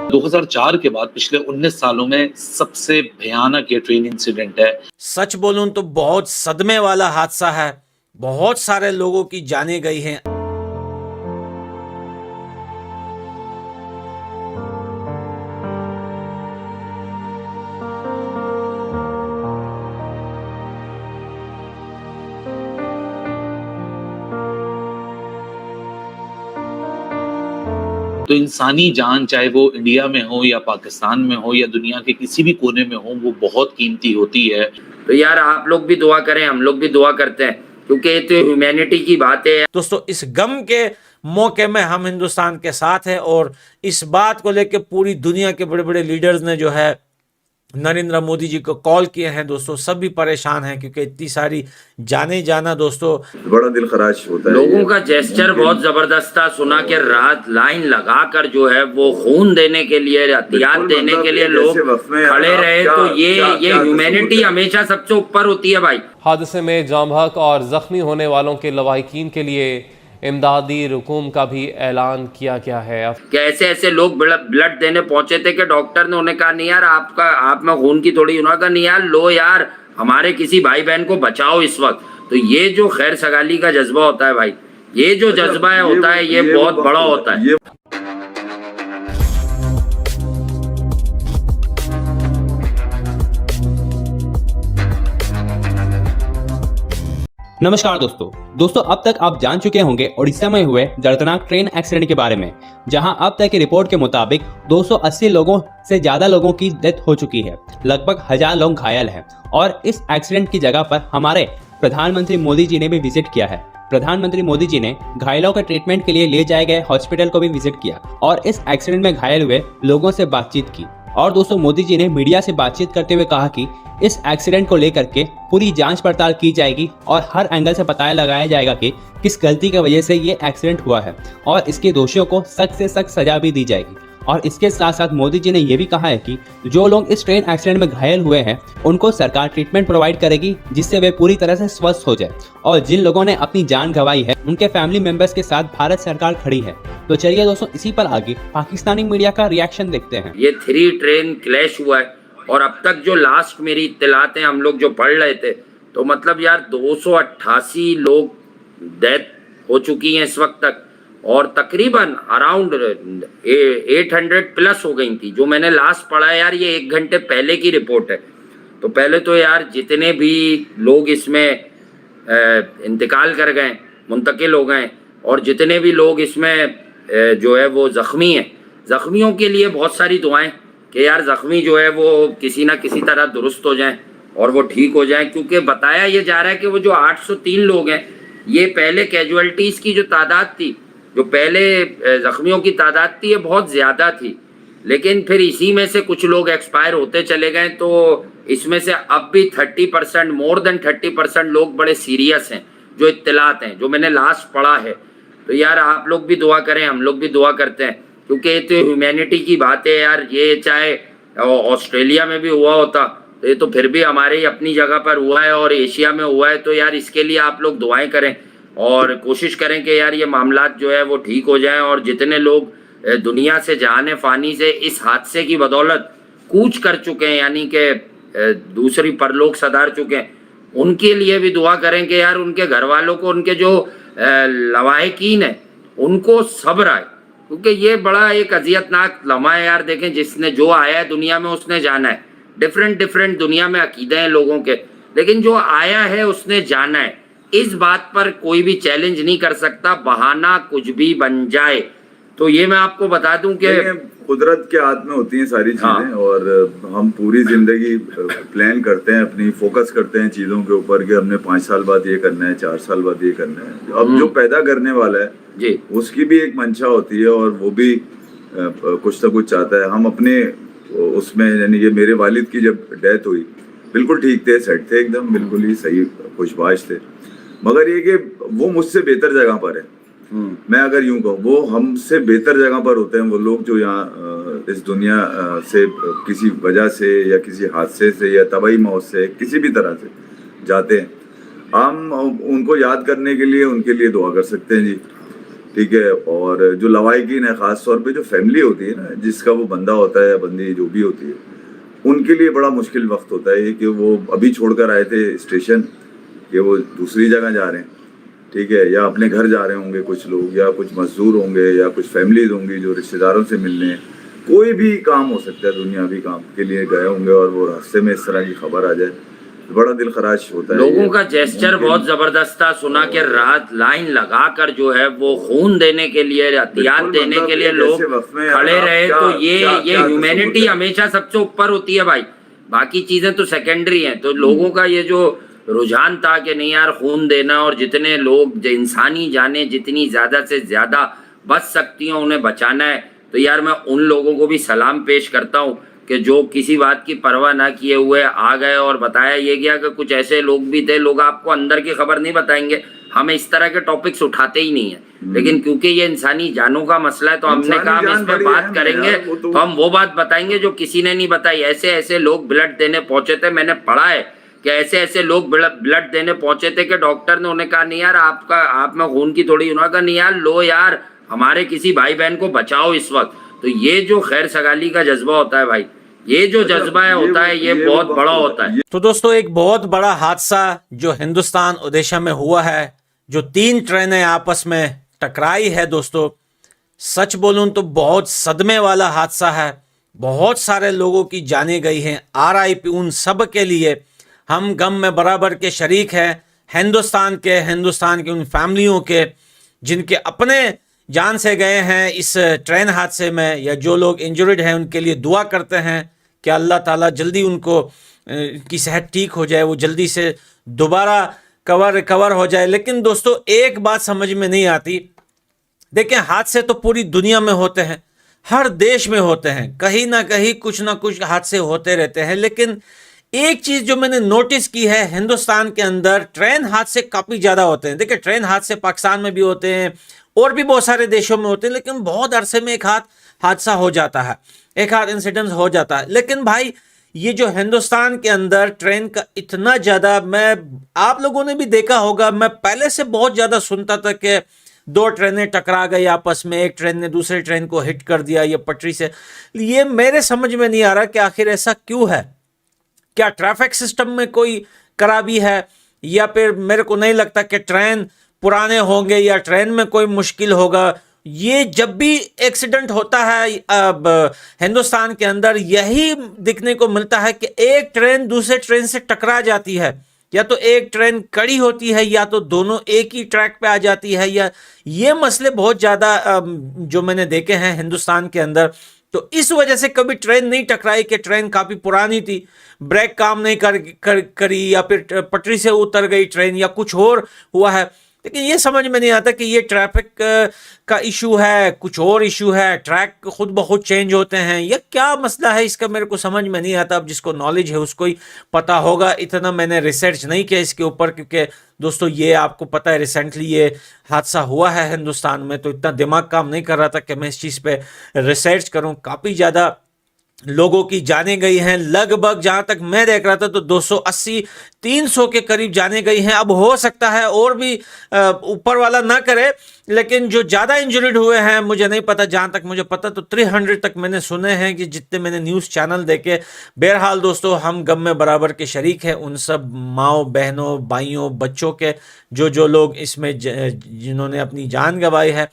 2004 के बाद पिछले 19 सालों में सबसे भयानक ये ट्रेन इंसिडेंट है। सच बोलूं तो बहुत सदमे वाला हादसा है। बहुत सारे लोगों की जानें गई हैं। तो इंसानी जान, चाहे वो इंडिया में हो या पाकिस्तान में हो या दुनिया के किसी भी कोने में हो, वो बहुत कीमती होती है। तो यार आप लोग भी दुआ करें, हम लोग भी दुआ करते हैं, क्योंकि ये तो ह्यूमैनिटी की बात है। दोस्तों, इस गम के मौके में हम हिंदुस्तान के साथ हैं और इस बात को लेकर पूरी दुनिया के बड़े बड़े लीडर्स ने जो है नरेंद्र मोदी जी को कॉल किए हैं। दोस्तों, सभी परेशान हैं क्योंकि इतनी सारी जाने जाना दोस्तों बड़ा दिल खराश होता है। लोगों का जेस्चर बहुत जबरदस्त था। सुना के रात लाइन लगाकर जो है वो खून देने के लिए, हथियार देने के लिए लोग खड़े रहे। तो ये ह्यूमैनिटी हमेशा सबसे ऊपर होती है भाई। हादसे में जाम हक और जख्मी होने वालों के लवाहिकीन के लिए इमदादी रकूम का भी ऐलान किया गया है। कैसे ऐसे लोग ब्लड देने पहुंचे थे कि डॉक्टर ने उन्हें कहा नहीं यार आप में खून की थोड़ी, उन्होंने कहा नहीं यार लो यार हमारे किसी भाई बहन को बचाओ इस वक्त। तो ये जो खैर सगाली का जज्बा होता है भाई, ये जो जज्बा होता है ये बहुत बड़ा होता है। नमस्कार दोस्तों अब तक आप जान चुके होंगे उड़ीसा में हुए दर्दनाक ट्रेन एक्सीडेंट के बारे में, जहां अब तक की रिपोर्ट के मुताबिक 280 लोगों से ज्यादा लोगों की डेथ हो चुकी है, लगभग 1000 लोग घायल हैं। और इस एक्सीडेंट की जगह पर हमारे प्रधानमंत्री मोदी जी ने भी विजिट किया है। प्रधानमंत्री मोदी जी ने घायलों के ट्रीटमेंट के लिए ले जाए गए हॉस्पिटल को भी विजिट किया और इस एक्सीडेंट में घायल हुए लोगों से बातचीत की। और दोस्तों, मोदी जी ने मीडिया से बातचीत करते हुए कहा कि इस एक्सीडेंट को लेकर के पूरी जांच पड़ताल की जाएगी और हर एंगल से पता लगाया जाएगा कि किस गलती की वजह से ये एक्सीडेंट हुआ है और इसके दोषियों को सख्त से सख्त सजा भी दी जाएगी। और इसके साथ साथ मोदी जी ने यह भी कहा है कि जो लोग इस ट्रेन एक्सीडेंट में घायल हुए हैं उनको सरकार ट्रीटमेंट प्रोवाइड करेगी जिससे वे पूरी तरह से स्वस्थ हो जाए। और जिन लोगों ने अपनी जान गंवाई है उनके फैमिली मेंबर्स के साथ भारत सरकार खड़ी है। तो चलिए दोस्तों, इसी पर आगे पाकिस्तानी मीडिया का रिएक्शन देखते हैं। ये 3 ट्रेन क्लैश हुआ है और अब तक जो लास्ट मेरी इत्तलात हैं हम लोग जो पढ़ रहे थे, तो मतलब यार 288 लोग डेथ हो चुकी हैं इस वक्त तक और तकरीबन अराउंड 800 प्लस हो गई थी। जो मैंने लास्ट पढ़ा है यार, ये 1 घंटे पहले की रिपोर्ट है। तो पहले तो यार जितने भी लोग इसमें इंतकाल कर गए, मुंतकिल हो गए, और जितने भी लोग इसमें जो है वो ज़ख्मी हैं, ज़ख्मियों के लिए बहुत सारी दुआएं कि यार ज़ख्मी जो है वो किसी ना किसी तरह दुरुस्त हो जाएं और वो ठीक हो जाएं। क्योंकि बताया ये जा रहा है कि वो जो 803 लोग हैं, ये पहले कैजुअल्टीज़ की जो तादाद थी, जो पहले ज़ख्मियों की तादाद थी, ये बहुत ज़्यादा थी। लेकिन फिर इसी में से कुछ लोग एक्सपायर होते चले गए। तो इसमें से अब भी 30%, मोर देन 30% लोग बड़े सीरियस हैं, जो इत्तलात हैं, जो मैंने लास्ट पढ़ा है। तो यार आप लोग भी दुआ करें, हम लोग भी दुआ करते हैं, क्योंकि ये तो ह्यूमैनिटी की बात है यार। ये चाहे ऑस्ट्रेलिया में भी हुआ होता तो ये तो फिर भी हमारे ही अपनी जगह पर हुआ है और एशिया में हुआ है। तो यार इसके लिए आप लोग दुआएं करें और कोशिश करें कि यार ये मामलात जो है वो ठीक हो जाएं। और जितने लोग दुनिया से जहान फ़ानी से इस हादसे की बदौलत कूच कर चुके हैं, यानी कि दूसरी परलोक सदार चुके हैं, उनके लिए भी दुआ करें कि यार उनके घर वालों को, उनके जो लवाहिकीन है, उनको सब्र आए। क्योंकि ये बड़ा एक अजियतनाक लम्हा है यार। देखें, जिसने जो आया है दुनिया में उसने जाना है। डिफरेंट दुनिया में अकीदे हैं लोगों के, लेकिन जो आया है उसने जाना है। इस बात पर कोई भी चैलेंज नहीं कर सकता, बहाना कुछ भी बन जाए। तो ये मैं आपको बता दूं कि कुदरत के हाथ में होती हैं सारी चीजें। हाँ। और हम पूरी जिंदगी प्लान करते हैं, अपनी फोकस करते हैं चीजों के ऊपर कि हमने 5 साल बाद ये करना है, 4 साल बाद ये करना है। अब जो पैदा करने वाला है जी, उसकी भी एक मंशा होती है और वो भी कुछ ना कुछ चाहता है। हम अपने उसमें, यानी कि मेरे वालिद की जब डेथ हुई, बिल्कुल ठीक थे, सेट थे, एकदम बिल्कुल ही सही खुशबाश थे। मगर ये कि वो मुझसे बेहतर जगह पर है। मैं अगर यूं कहूँ, वो हमसे बेहतर जगह पर होते हैं वो लोग जो यहाँ इस दुनिया से किसी वजह से या किसी हादसे से या तबाही मौत से किसी भी तरह से जाते हैं। हम उनको याद करने के लिए उनके लिए दुआ कर सकते हैं जी। ठीक है। और जो लवाहिकीन है, खास तौर पे जो फैमिली होती है ना, जिसका वो बंदा होता है या बंदी जो भी होती है, उनके लिए बड़ा मुश्किल वक्त होता है कि वो अभी छोड़कर आए थे स्टेशन, कि वो दूसरी जगह जा रहे हैं, ठीक है, या अपने घर जा रहे होंगे कुछ लोग, या कुछ मजदूर होंगे, या कुछ फैमिलीज होंगी जो रिश्तेदारों से मिलने, कोई भी काम हो सकता है, दुनियावी काम के लिए गए होंगे और वो रास्ते में इस तरह की खबर आ जाए, बड़ा दिल खराश होता है। लोगों का जेस्चर बहुत जबरदस्त था, सुना के रात लाइन लगाकर जो है वो खून देने के लिए, हथियार देने के लिए लोग खड़े रहे। तो ये ह्यूमैनिटी हमेशा सबसे ऊपर होती है भाई, बाकी चीजें तो सेकेंडरी हैं। तो लोगों का ये जो रुझान था कि नहीं यार खून देना, और जितने लोग इंसानी जाने जितनी ज्यादा से ज्यादा बच सकती हैं उन्हें बचाना है। तो यार मैं उन लोगों को भी सलाम पेश करता हूँ कि जो किसी बात की परवाह ना किए हुए आ गए। और बताया ये गया कि कुछ ऐसे लोग भी थे, लोग आपको अंदर की खबर नहीं बताएंगे, हमें इस तरह के टॉपिक्स उठाते ही नहीं है, लेकिन क्योंकि ये इंसानी जानों का मसला है तो हमने कहा हम इस पे बात करेंगे। तो हम वो बात बताएंगे जो किसी ने नहीं बताई। ऐसे ऐसे लोग ब्लड देने पहुंचे थे, मैंने पढ़ा है कि ऐसे ऐसे लोग ब्लड देने पहुंचे थे कि डॉक्टर ने उन्हें कहा नहीं यार आप में खून की थोड़ी, उन्होंने कहा नहीं यार लो यार हमारे किसी भाई बहन को बचाओ इस वक्त। तो ये जो खैर सगाली का जज्बा होता है भाई, ये जो जज्बा है होता है, ये बहुत बड़ा होता है। तो दोस्तों एक बहुत बड़ा हादसा जो हिंदुस्तान ओडिशा में हुआ है, जो 3 ट्रेनें आपस में टकराई है दोस्तों, सच बोलूं तो बहुत सदमे वाला हादसा है। बहुत सारे लोगों की जानें गई हैं। RIP उन सब के लिए, हम गम में बराबर के शरीक हैं। हिंदुस्तान की उन फैमिलियों के जिनके अपने जान से गए हैं इस ट्रेन हादसे में, या जो लोग इंजर्ड हैं उनके लिए दुआ करते हैं कि अल्लाह ताला जल्दी उनको की सेहत ठीक हो जाए, वो जल्दी से दोबारा रिकवर हो जाए। लेकिन दोस्तों एक बात समझ में नहीं आती, देखें हादसे तो पूरी दुनिया में होते हैं, हर देश में होते हैं, कहीं ना कहीं कुछ ना कुछ हादसे होते रहते हैं। लेकिन एक चीज जो मैंने नोटिस की है, हिंदुस्तान के अंदर ट्रेन हादसे काफी ज्यादा होते हैं। देखिए ट्रेन हादसे पाकिस्तान में भी होते हैं और भी बहुत सारे देशों में होते हैं, लेकिन बहुत अरसे में एक हादसा हो जाता है, एक हाथ इंसिडेंट हो जाता है। लेकिन भाई ये जो हिंदुस्तान के अंदर ट्रेन का इतना ज्यादा, मैं आप लोगों ने भी देखा होगा, मैं पहले से बहुत ज्यादा सुनता था कि 2 ट्रेनें टकरा गई आपस में, एक ट्रेन ने दूसरी ट्रेन को हिट कर दिया ये पटरी से। ये मेरे समझ में नहीं आ रहा कि आखिर ऐसा क्यों है। क्या ट्रैफिक सिस्टम में कोई खराबी है, या फिर मेरे को नहीं लगता कि ट्रेन पुराने होंगे या ट्रेन में कोई मुश्किल होगा। ये जब भी एक्सीडेंट होता है अब हिंदुस्तान के अंदर यही दिखने को मिलता है कि एक ट्रेन दूसरे ट्रेन से टकरा जाती है, या तो एक ट्रेन कड़ी होती है या तो दोनों एक ही ट्रैक पे आ जाती है। या ये मसले बहुत ज़्यादा जो मैंने देखे हैं हिंदुस्तान के अंदर। तो इस वजह से कभी ट्रेन नहीं टकराई कि ट्रेन काफ़ी पुरानी थी, ब्रेक काम नहीं करी, या फिर पटरी से उतर गई ट्रेन, या कुछ और हुआ है। लेकिन ये समझ में नहीं आता कि ये ट्रैफिक का इशू है, कुछ और इशू है, ट्रैक खुद ब खुद चेंज होते हैं, या क्या मसला है इसका मेरे को समझ में नहीं आता। अब जिसको नॉलेज है उसको ही पता होगा, इतना मैंने रिसर्च नहीं किया इसके ऊपर, क्योंकि दोस्तों ये आपको पता है रिसेंटली ये हादसा हुआ है हिंदुस्तान में, तो इतना दिमाग काम नहीं कर रहा था कि मैं इस चीज़ पे रिसर्च करूं। काफ़ी ज़्यादा लोगों की जाने गई हैं, लगभग जहां तक मैं देख रहा था तो 280-300 के करीब जाने गई हैं। अब हो सकता है और भी ऊपर वाला ना करे, लेकिन जो ज़्यादा इंजर्ड हुए हैं मुझे नहीं पता, जहां तक मुझे पता तो 300 तक मैंने सुने हैं कि जितने मैंने न्यूज़ चैनल देखे। बहरहाल दोस्तों हम गम में बराबर के शरीक हैं उन सब माओ बहनों भाइयों बच्चों के, जो लोग इसमें जिन्होंने अपनी जान गंवाई है।